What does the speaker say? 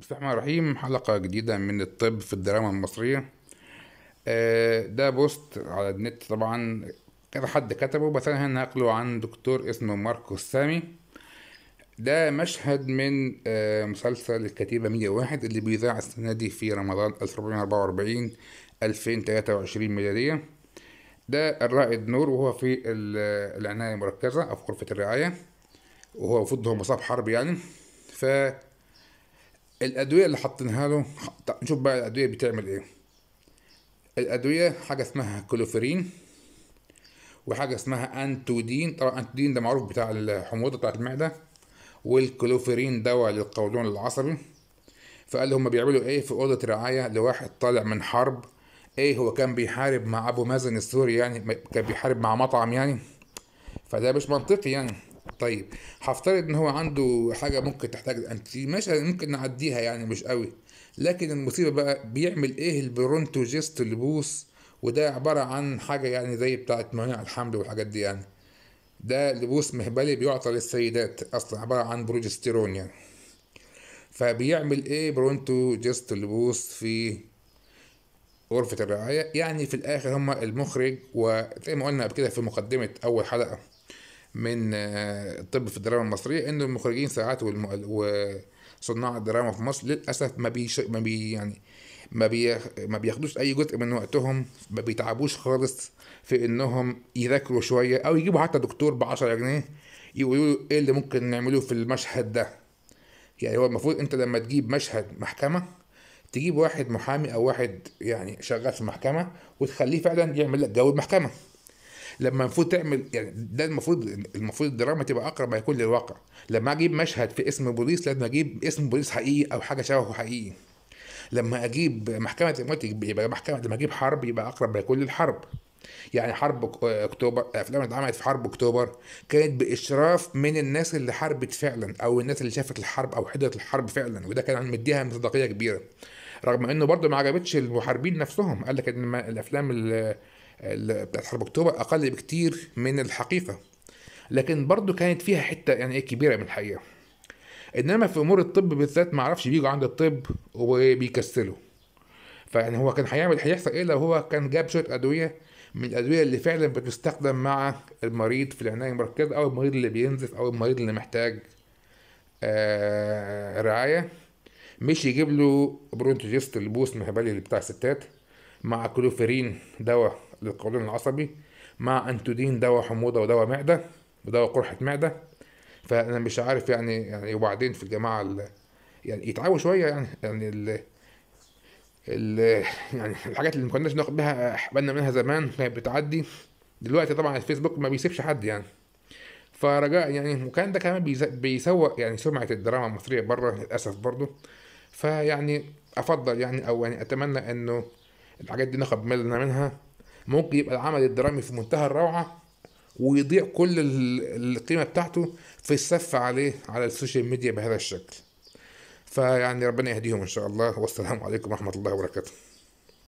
بسم الله الرحمن الرحيم. حلقة جديدة من الطب في الدراما المصرية. ده بوست على النت طبعا، كذا حد كتبه، بس أنا هنقله عن دكتور اسمه ماركوس سامي. ده مشهد من مسلسل الكتيبة 101 اللي بيذاع السنة دي في رمضان 1444 2023 ميلادية. ده الرائد نور وهو في العناية المركزة أو في غرفة الرعاية، وهو المفروض هو مصاب حرب يعني. ف الأدوية اللي حاطينها له، نشوف بقى الأدوية بتعمل إيه. الأدوية حاجة اسمها كلوفرين، وحاجة اسمها أنتودين. طبعا أنتودين ده معروف بتاع الحموضة بتاعة المعدة، والكلوفرين دواء للقولون العصبي. فقال هما بيعملوا إيه في أوضة رعاية لواحد طالع من حرب. إيه، هو كان بيحارب مع أبو مازن السوري يعني، كان بيحارب مع مطعم يعني. فده مش منطقي يعني. طيب، هفترض ان هو عنده حاجه ممكن تحتاج انتي، ماشي، ممكن نعديها يعني، مش قوي. لكن المصيبه بقى بيعمل ايه البرونتوجيست اللبوس، وده عباره عن حاجه يعني زي بتاعه منع الحمل والحاجات دي يعني. ده لبوس مهبلي بيعطى للسيدات، اصلا عباره عن بروجستيرون يعني. فبيعمل ايه برونتوجيست اللبوس في غرفة الرعاية؟ يعني في الآخر هما المخرج، وزي ما قلنا قبل كده في مقدمة أول حلقة من الطب في الدراما المصرية، إن المخرجين ساعات وصناع الدراما في مصر للأسف ما بياخدوش أي جزء من وقتهم، ما بيتعبوش خالص في إنهم يذاكروا شوية أو يجيبوا حتى دكتور ب10 جنيه يقولوا له إيه اللي ممكن نعمله في المشهد ده. يعني هو المفروض أنت لما تجيب مشهد محكمة، تجيب واحد محامي أو واحد يعني شغال في المحكمة، وتخليه فعلا يعمل لك جو المحكمة. لما المفروض تعمل يعني، ده المفروض الدراما تبقى اقرب ما يكون للواقع. لما اجيب مشهد في اسم بوليس، لازم اجيب اسم بوليس حقيقي او حاجه شبهه حقيقي. لما اجيب محكمه زي ما قلت يبقى محكمه. لما اجيب حرب يبقى اقرب ما يكون للحرب. يعني حرب اكتوبر، الافلام اللي اتعملت في حرب اكتوبر كانت باشراف من الناس اللي حاربت فعلا، او الناس اللي شافت الحرب او حضرت الحرب فعلا، وده كان مديها مصداقيه كبيره. رغم انه برضه ما عجبتش المحاربين نفسهم، قال لك ان الافلام بتاعت حرب اكتوبر اقل بكتير من الحقيقه. لكن برضه كانت فيها حته يعني ايه كبيره من الحقيقه. انما في امور الطب بالذات ما اعرفش، بيجوا عند الطب وبيكسلوا. فيعني هو كان هيحصل ايه لو هو كان جاب شويه ادويه من الادويه اللي فعلا بتستخدم مع المريض في العنايه المركزه، او المريض اللي بينزف، او المريض اللي محتاج رعايه. مش يجيب له برونتوجيست البوس مهبلي اللي بتاع الستات، مع كلوفيرين دواء للقولون العصبي، مع انتودين دواء حموضه ودواء معده ودواء قرحه معده. فانا مش عارف يعني وبعدين في الجماعه يعني يتعبوا شويه يعني ال يعني الحاجات اللي ما كناش ناخد بها بالنا منها زمان كانت بتعدي. دلوقتي طبعا الفيسبوك ما بيسيبش حد يعني. فرجاء يعني، وكان ده كمان بيسوق يعني سمعة الدراما المصرية بره للأسف برضه. فيعني أفضل يعني، أو يعني أتمنى إنه الحاجات دي ناخد بالنا منها. ممكن يبقى العمل الدرامي في منتهى الروعة، ويضيع كل القيمة بتاعته في السف عليه على السوشيال ميديا بهذا الشكل. فيعني ربنا يهديهم إن شاء الله، والسلام عليكم ورحمة الله وبركاته.